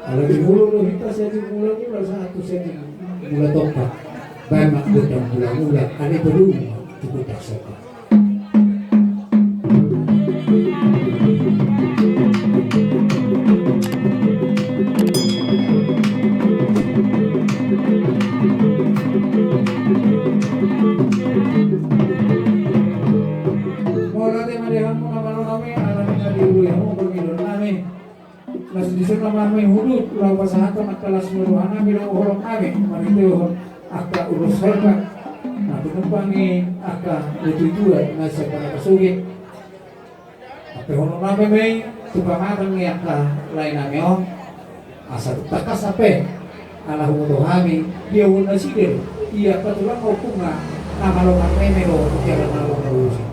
Kalau di hulu lo kita setting mula satu setting mula topak. Baik makbut dan mula ane belum cukup tak sopan. Mas disuruh nama kami hudud ulang pasahato at kalas muruhana bilang uhorong kami marito aka urus hormat nah penumpangi aka lutuituan nasa panakasugit ate honong nami may tupamatang ni aka lain nami o asa takas ape ala humudo kami dia wuna sigil iya patulang ko kung nga namalong ang memero kaya namalong na usin